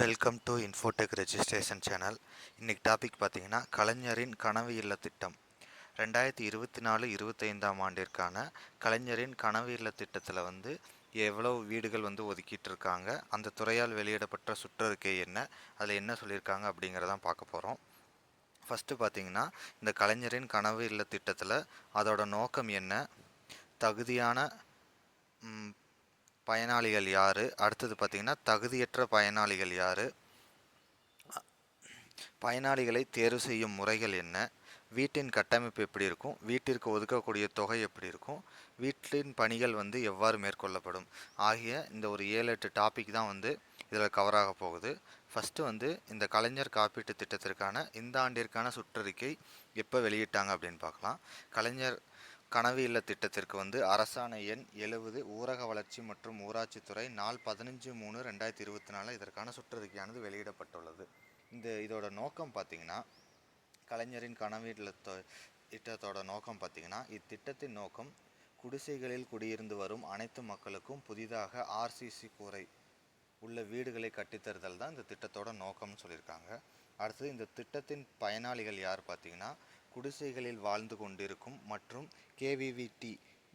Welcome to Infotech registration channel. இன்றைக்கி topic பார்த்தீங்கன்னா கலைஞரின் கனவு இல்ல திட்டம். 2024-25ஆம் ஆண்டிற்கான கலைஞரின் கனவு இல்ல திட்டத்தில் எவ்வளோ வீடுகள் ஒதுக்கிட்டு இருக்காங்க, அந்த துறையால் வெளியிடப்பட்ட சுற்றறிக்கை என்ன, அதில் என்ன சொல்லியிருக்காங்க அப்படிங்கிறதான் பார்க்க போகிறோம். ஃபஸ்ட்டு பார்த்தீங்கன்னா, இந்த கலைஞரின் கனவு இல்ல திட்டத்தில் அதோட நோக்கம் என்ன, தகுதியான பயனாளிகள் யார், அடுத்தது பார்த்திங்கன்னா தகுதியற்ற பயனாளிகள் யார், பயனாளிகளை தேர்வு செய்யும் முறைகள் என்ன, வீட்டின் கட்டமைப்பு எப்படி இருக்கும், வீட்டிற்கு ஒதுக்கக்கூடிய தொகை எப்படி இருக்கும், வீட்டின் பணிகள் எவ்வாறு மேற்கொள்ளப்படும் ஆகிய இந்த ஒரு 7-8 டாபிக் தான் இதில் கவராக போகுது. ஃபஸ்ட்டு இந்த கலைஞர் காப்பீட்டு திட்டத்திற்கான இந்த ஆண்டிற்கான சுற்றறிக்கை எப்போ வெளியிட்டாங்க அப்படின்னு பார்க்கலாம். கலைஞர் கனவு இல்ல திட்டத்திற்கு அரசாணை எண் 70 ஊரக வளர்ச்சி மற்றும் ஊராட்சித்துறை நாள் 15/3/2024 இதற்கான சுற்றறிக்கையானது வெளியிடப்பட்டுள்ளது. இதோட நோக்கம் பார்த்திங்கன்னா, கலைஞரின் கனவு இல்ல திட்டத்தோட நோக்கம் பார்த்திங்கன்னா, இத்திட்டத்தின் நோக்கம் குடிசைகளில் குடியிருந்து வரும் அனைத்து மக்களுக்கும் புதிதாக ஆர்சிசி கூரை உள்ள வீடுகளை கட்டித்தருதல் தான் இந்த திட்டத்தோட நோக்கம்னு சொல்லியிருக்காங்க. அடுத்தது இந்த திட்டத்தின் பயனாளிகள் யார் பார்த்திங்கன்னா, குடிசைகளில் வாழ்ந்து கொண்டிருக்கும் மற்றும் கேவிவிடி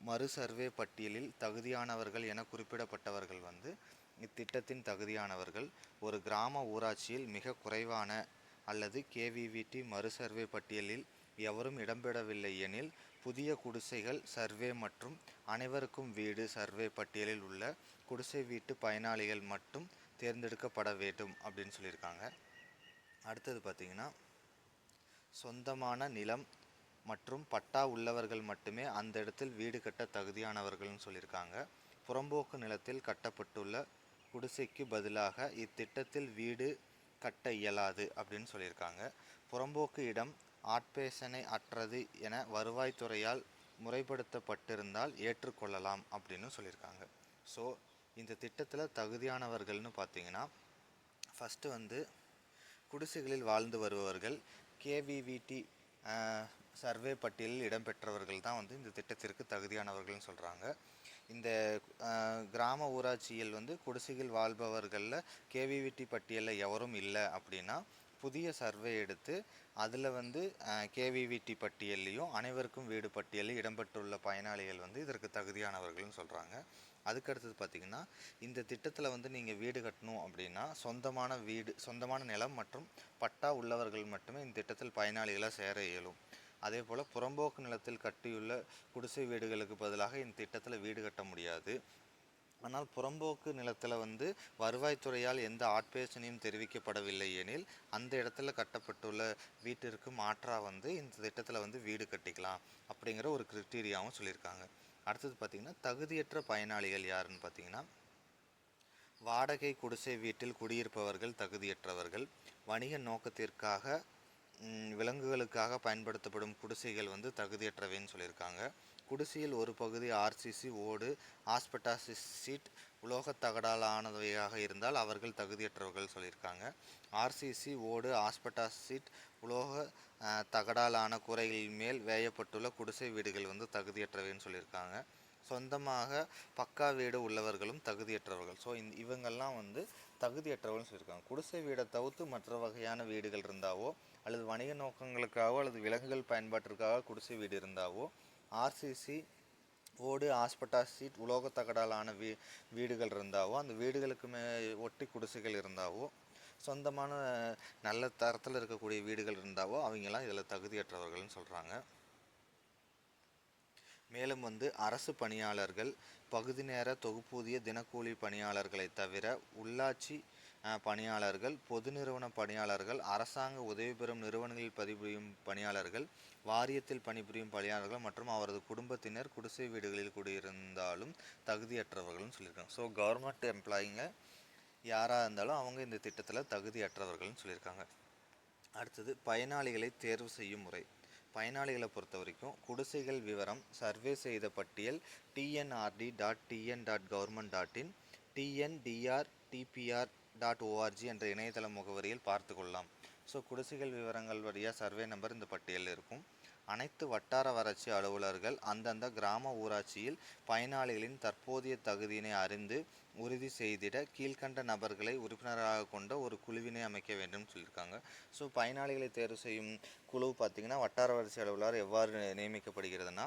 மறு சர்வே பட்டியலில் தகுதியானவர்கள் என குறிப்பிடப்பட்டவர்கள் இத்திட்டத்தின் தகுதியானவர்கள். ஒரு கிராம ஊராட்சியில் மிக குறைவான அல்லது கேவிவிடி மறு சர்வே பட்டியலில் எவரும் இடம்பெறவில்லை எனில் புதிய குடிசைகள் சர்வே மற்றும் அனைவருக்கும் வீடு சர்வே பட்டியலில் உள்ள குடிசை வீட்டு பயனாளிகள் மட்டும் தேர்ந்தெடுக்கப்பட வேண்டும் அப்படின்னு சொல்லியிருக்காங்க. அடுத்தது பார்த்திங்கன்னா, சொந்தமான நிலம் மற்றும் பட்டா உள்ளவர்கள் மட்டுமே அந்த இடத்தில் வீடு கட்ட தகுதியானவர்கள்னு சொல்லியிருக்காங்க. புறம்போக்கு நிலத்தில் கட்டப்பட்டுள்ள குடிசைக்கு பதிலாக இத்திட்டத்தில் வீடு கட்ட இயலாது அப்படின்னு சொல்லியிருக்காங்க. புறம்போக்கு இடம் ஆட்பேசனை அற்றது என வருவாய்த்துறையால் முறைப்படுத்தப்பட்டிருந்தால் ஏற்றுக்கொள்ளலாம் அப்படின்னு சொல்லியிருக்காங்க. ஸோ இந்த திட்டத்தில் தகுதியானவர்கள்னு பார்த்தீங்கன்னா, ஃபஸ்ட்டு குடிசைகளில் வாழ்ந்து வருபவர்கள் கேவிவிடி சர்வே பட்டியலில் இடம்பெற்றவர்கள் தான் இந்த திட்டத்திற்கு தகுதியானவர்கள்னு சொல்கிறாங்க. இந்த கிராம ஊராட்சியில் குடிசையில் வாழ்பவர்களில் கேவிவிடி பட்டியலில் எவரும் இல்லை அப்படின்னா புதிய சர்வே எடுத்து அதில் கேவிவிடி பட்டியல்லையும் அனைவருக்கும் வீடு பட்டியலில் இடம்பெற்றுள்ள பயனாளிகள் இதற்கு தகுதியானவர்கள்னு சொல்கிறாங்க. அதுக்கடுத்தது பார்த்திங்கன்னா, இந்த திட்டத்தில் நீங்கள் வீடு கட்டணும் அப்படின்னா சொந்தமான நிலம் மற்றும் பட்டா உள்ளவர்கள் மட்டுமே இந்த திட்டத்தில் பயனாளிகளாக சேர இயலும். அதே போல் புறம்போக்கு நிலத்தில் கட்டியுள்ள குடிசை வீடுகளுக்கு பதிலாக இந்த திட்டத்தில் வீடு கட்ட முடியாது. ஆனால் புறம்போக்கு நிலத்தில் வருவாய்த்துறையால் எந்த ஆட்பேசனையும் தெரிவிக்கப்படவில்லை எனில் அந்த இடத்துல கட்டப்பட்டுள்ள வீட்டிற்கு மாற்றாக இந்த திட்டத்தில் வீடு கட்டிக்கலாம் அப்படிங்கிற ஒரு கிரிட்டீரியாவும் சொல்லியிருக்காங்க. அடுத்தது பார்த்திங்கன்னா, தகுதியற்ற பயனாளிகள் யாருன்னு பார்த்திங்கன்னா, வாடகை குடிசை வீட்டில் குடியிருப்பவர்கள் தகுதியற்றவர்கள். வணிக நோக்கத்திற்காக விலங்குகளுக்காக பயன்படுத்தப்படும் குடிசைகள் தகுதியற்றவைன்னு சொல்லியிருக்காங்க. குடிசையில் ஒரு பகுதி ஆர்சிசி ஓடு ஆஸ்பெட்டாசிஸ் சீட் உலோகத் தகடால் ஆனவையாக இருந்தால் அவர்கள் தகுதியற்றவர்கள் சொல்லியிருக்காங்க. ஆர்சிசி ஓடு ஆஸ்பெட்டாஸ் சீட் உலோக தகடாலான கூரைகளின் மேல் வேயப்பட்டுள்ள குடிசை வீடுகள் தகுதியற்றவைன்னு சொல்லியிருக்காங்க. சொந்தமாக பக்கா வீடு உள்ளவர்களும் தகுதியற்றவர்கள். ஸோ இவங்கெல்லாம் தகுதியற்றவர்கள்னு சொல்லியிருக்காங்க. குடிசை வீடை தவிர்த்து மற்ற வகையான வீடுகள் இருந்தாவோ அல்லது வணிக நோக்கங்களுக்காகவோ அல்லது விலங்குகள் பயன்பாட்டிற்காக குடிசை வீடு இருந்தாவோ ஆர்சிசி ஓடு ஆஸ்பெட்டாஸ் சீட் உலோக தகடாலான வீடுகள் இருந்தாவோ அந்த வீடுகளுக்கு ஒட்டி குடிசைகள் இருந்தாவோ சொந்தமான நல்ல தரத்தில் இருக்கக்கூடிய வீடுகள் இருந்தாவோ அவங்கெல்லாம் இதில் தகுதியற்றவர்கள்னு சொல்கிறாங்க. மேலும் அரசு பணியாளர்கள், பகுதி நேர தொகுப்பூதிய தினக்கூலி பணியாளர்களை தவிர உள்ளாட்சி பணியாளர்கள், பொது நிறுவன பணியாளர்கள், அரசாங்க உதவி பெறும் நிறுவனங்களில் பணிபுரியும் பணியாளர்கள், வாரியத்தில் பணிபுரியும் பணியாளர்கள் மற்றும் அவரது குடும்பத்தினர் குடிசை வீடுகளில் குடியிருந்தாலும் தகுதியற்றவர்கள்னு சொல்லியிருக்காங்க. ஸோ கவர்மெண்ட் எம்ப்ளாயிங்க யாராக இருந்தாலும் அவங்க இந்த திட்டத்தில் தகுதியற்றவர்கள்னு சொல்லியிருக்காங்க. அடுத்தது பயனாளிகளை தேர்வு செய்யும் முறை. பயனாளிகளை பொறுத்த வரைக்கும் குடிசைகள் விவரம் சர்வே செய்த பட்டியல் tnrd.tn.government.in tndrtpr.org என்ற இணையதள முகவரியில் பார்த்து கொள்ளலாம். ஸோ குடிசைகள் விவரங்கள் வழியாக சர்வே நம்பர் இந்த பட்டியலில் இருக்கும். அனைத்து வட்டார வளர்ச்சி அலுவலர்கள் அந்தந்த கிராம ஊராட்சியில் பயனாளிகளின் தற்போதைய தகுதியினை அறிந்து உறுதி செய்திட கீழ்கண்ட நபர்களை உறுப்பினராக கொண்ட ஒரு குழுவினை அமைக்க வேண்டும் சொல்லியிருக்காங்க. ஸோ பயனாளிகளை தேர்வு செய்யும் குழு பார்த்திங்கன்னா வட்டார வளர்ச்சி அலுவலர் எவ்வாறு நியமிக்கப்படுகிறதுனா,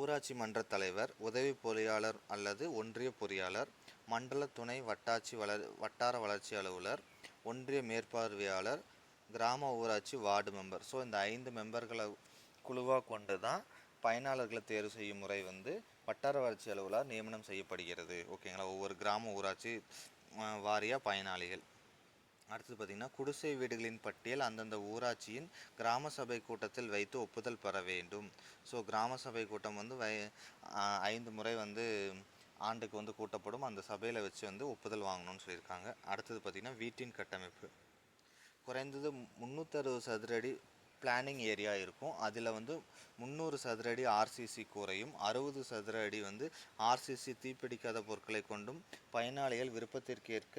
ஊராட்சி மன்ற தலைவர், உதவி பொறியாளர் அல்லது ஒன்றிய பொறியாளர், மண்டல துணை வட்டார வளர்ச்சி அலுவலர், ஒன்றிய மேற்பார்வையாளர், கிராம ஊராட்சி வார்டு மெம்பர். ஸோ இந்த 5 மெம்பர்களை குழுவாக கொண்டு தான் பயனாளர்களை தேர்வு செய்யும் முறை வந்து வட்டார வளர்ச்சி அலுவலர் நியமனம் செய்யப்படுகிறது. ஓகேங்களா, ஒவ்வொரு கிராம ஊராட்சி வாரியாக பயனாளிகள். அடுத்தது பார்த்திங்கன்னா, குடிசை வீடுகளின் பட்டியல் அந்தந்த ஊராட்சியின் கிராம சபை கூட்டத்தில் வைத்து ஒப்புதல் பெற வேண்டும். ஸோ கிராம சபை கூட்டம் வந்து 5 முறை வந்து ஆண்டுக்கு வந்து கூட்டப்படும். அந்த சபையில் வச்சு வந்து ஒப்புதல் வாங்கணும்னு சொல்லியிருக்காங்க. அடுத்தது பார்த்திங்கன்னா, வீட்டின் கட்டமைப்பு. குறைந்தது 360 சதுரடி பிளானிங் ஏரியா இருக்கும். அதில் வந்து 300 சதுர அடி ஆர்சிசி கூரையும் 60 சதுர அடி வந்து ஆர்சிசி தீப்பிடிக்காத பொருட்களை கொண்டும் பயனாளிகள் விருப்பத்திற்கேற்க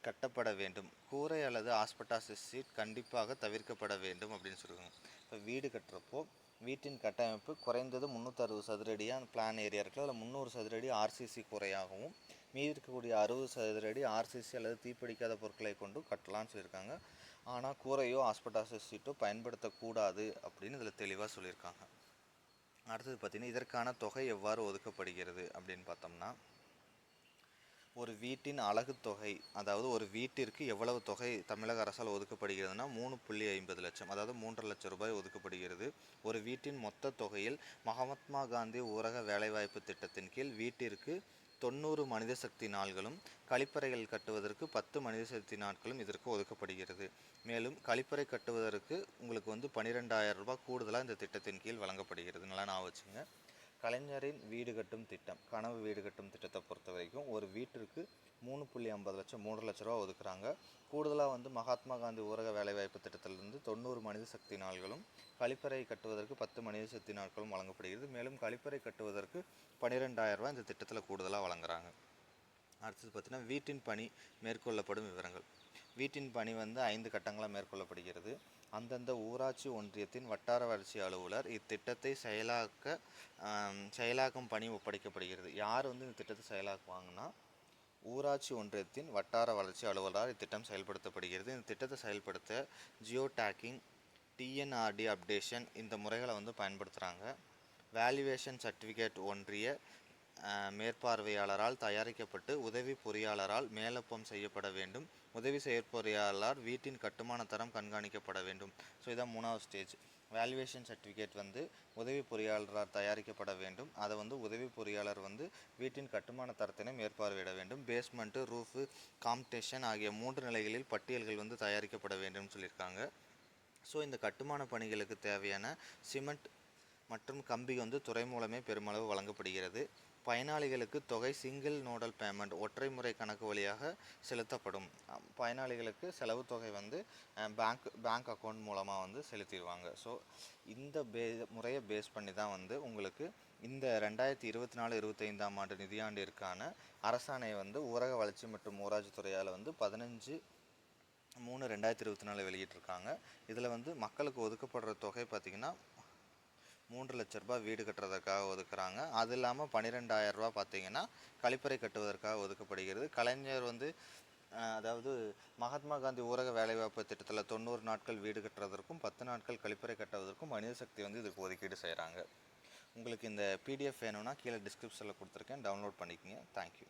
கட்டப்பட வேண்டும். கூரை அல்லது ஆஸ்பெட்டாஸ் ஷீட் கண்டிப்பாக தவிர்க்கப்பட வேண்டும் அப்படின்னு சொல்லுவாங்க. இப்போ வீடு கட்டுறப்போ வீட்டின் கட்டமைப்பு குறைந்தது 360 சதுர அடியாக பிளான் ஏரியா இருக்குது. அதில் 300 சதுர அடி ஆர்சிசி கூரையாகவும் மீதி இருக்கக்கூடிய 60 சதுர அடி ஆர்சிசி அல்லது தீப்பிடிக்காத பொருட்களை கொண்டு கட்டலாம்னு சொல்லியிருக்காங்க. ஆனால் கூரையோ ஆஸ்பெட்டாஸ் ஷீட்டோ பயன்படுத்தக்கூடாது அப்படின்னு இதில் தெளிவாக சொல்லியிருக்காங்க. அடுத்தது பார்த்திங்கன்னா, இதற்கான தொகை எவ்வாறு ஒதுக்கப்படுகிறது அப்படின்னு பார்த்தோம்னா, ஒரு வீட்டின் அலகு தொகை, அதாவது ஒரு வீட்டிற்கு எவ்வளவு தொகை தமிழக அரசால் ஒதுக்கப்படுகிறதுனா 3.50 லட்சம், அதாவது 3.5 லட்சம் ரூபாய் ஒதுக்கப்படுகிறது. ஒரு வீட்டின் மொத்த தொகையில் மகாத்மா காந்தி ஊரக வேலைவாய்ப்பு திட்டத்தின் கீழ் வீட்டிற்கு 90 மனித சக்தி நாட்களும் கழிப்பறைகள் கட்டுவதற்கு 10 மனித சக்தி நாட்களும் இதற்கு ஒதுக்கப்படுகிறது. மேலும் கழிப்பறை கட்டுவதற்கு உங்களுக்கு வந்து 12,000 ரூபாய் கூடுதலாக இந்த திட்டத்தின் கீழ் வழங்கப்படுகிறது. நல்லா நான் வச்சுங்க. கலைஞரின் வீடு கட்டும் திட்டம், கனவு வீடு கட்டும் திட்டத்தை பொறுத்த வரைக்கும் ஒரு வீட்டிற்கு 3.50 லட்சம் 3 லட்ச ரூபா ஒதுக்குறாங்க. கூடுதலாக வந்து மகாத்மா காந்தி ஊரக வேலைவாய்ப்பு திட்டத்திலிருந்து 90 மனித சக்தி நாட்களும் கழிப்பறை கட்டுவதற்கு 10 மனித சக்தி நாட்களும் வழங்கப்படுகிறது. மேலும் கழிப்பறை கட்டுவதற்கு 12,000 ரூபாய் இந்த திட்டத்தில் கூடுதலாக வழங்குறாங்க. அடுத்தது பார்த்திங்கன்னா, வீட்டின் பணி மேற்கொள்ளப்படும் விவரங்கள். வீட்டின் பணி வந்து 5 கட்டங்களாக மேற்கொள்ளப்படுகிறது. அந்தந்த ஊராட்சி ஒன்றியத்தின் வட்டார வளர்ச்சி அலுவலர் இத்திட்டத்தை செயலாக்கும் பணி ஒப்படைக்கப்படுகிறது. யார் வந்து இந்த திட்டத்தை செயலாக்குவாங்கன்னா, ஊராட்சி ஒன்றியத்தின் வட்டார வளர்ச்சி அலுவலரால் இத்திட்டம் செயல்படுத்தப்படுகிறது. இந்த திட்டத்தை செயல்படுத்த ஜியோ டேக்கிங், டிஎன்ஆர்டி அப்டேஷன் இந்த முறைகளை வந்து பயன்படுத்துகிறாங்க. வேல்யூவேஷன் சர்டிஃபிகேட் ஒன்றிய மேற்பார்வையாளரால் தயாரிக்கப்பட்டு உதவி பொறியாளரால் மேலொப்பம் செய்யப்பட வேண்டும். உதவி செயற்பொறியாளர் வீட்டின் கட்டுமான தரம் கண்காணிக்கப்பட வேண்டும். ஸோ இதான் 3வது ஸ்டேஜ். வேல்யூவேஷன் சர்டிஃபிகேட் வந்து உதவி பொறியாளரால் தயாரிக்கப்பட வேண்டும். அதை வந்து உதவி பொறியாளர் வந்து வீட்டின் கட்டுமான தரத்தினை மேற்பார்வையிட வேண்டும். பேஸ்மெண்ட்டு, ரூஃபு, காம்படிஷன் ஆகிய 3 நிலைகளில் பட்டியல்கள் வந்து தயாரிக்கப்பட வேண்டும் சொல்லியிருக்காங்க. ஸோ இந்த கட்டுமான பணிகளுக்கு தேவையான சிமெண்ட் மற்றும் கம்பி வந்து துறை மூலமே பெருமளவு வழங்கப்படுகிறது. பயனாளிகளுக்கு தொகை சிங்கிள் நோடல் பேமெண்ட் ஒற்றை முறை கணக்கு வழியாக செலுத்தப்படும். பயனாளிகளுக்கு செலவு தொகை வந்து பேங்க் அக்கௌண்ட் மூலமாக வந்து செலுத்திடுவாங்க. ஸோ இந்த முறையை பேஸ் பண்ணி தான் வந்து உங்களுக்கு இந்த 2024-25ஆம் ஆண்டு நிதியாண்டிற்கான அரசாணை வந்து ஊரக வளர்ச்சி மற்றும் ஊராட்சி துறையால் வந்து 15/3/2024 வெளியிட்டிருக்காங்க. இதில் வந்து மக்களுக்கு ஒதுக்கப்படுற தொகை பார்த்திங்கன்னா 3 லட்ச ரூபாய் வீடு கட்டுறதுக்காக ஒதுக்குறாங்க. அது இல்லாமல் 12,000 ரூபா பார்த்திங்கன்னா கழிப்பறை கட்டுவதற்காக ஒதுக்கப்படுகிறது. கலைஞர் வந்து அதாவது மகாத்மா காந்தி ஊரக வேலைவாய்ப்பு திட்டத்தில் 90 நாட்கள் வீடு கட்டுறதற்கும் 10 நாட்கள் கழிப்பறை கட்டுவதற்கும் மனித சக்தி வந்து இதுக்கு ஒதுக்கீடு செய்கிறாங்க. உங்களுக்கு இந்த பிடிஎஃப் வேணும்னா கீழே டிஸ்கிரிப்ஷனில் கொடுத்துருக்கேன், டவுன்லோட் பண்ணிக்கோங்க. தேங்க்யூ.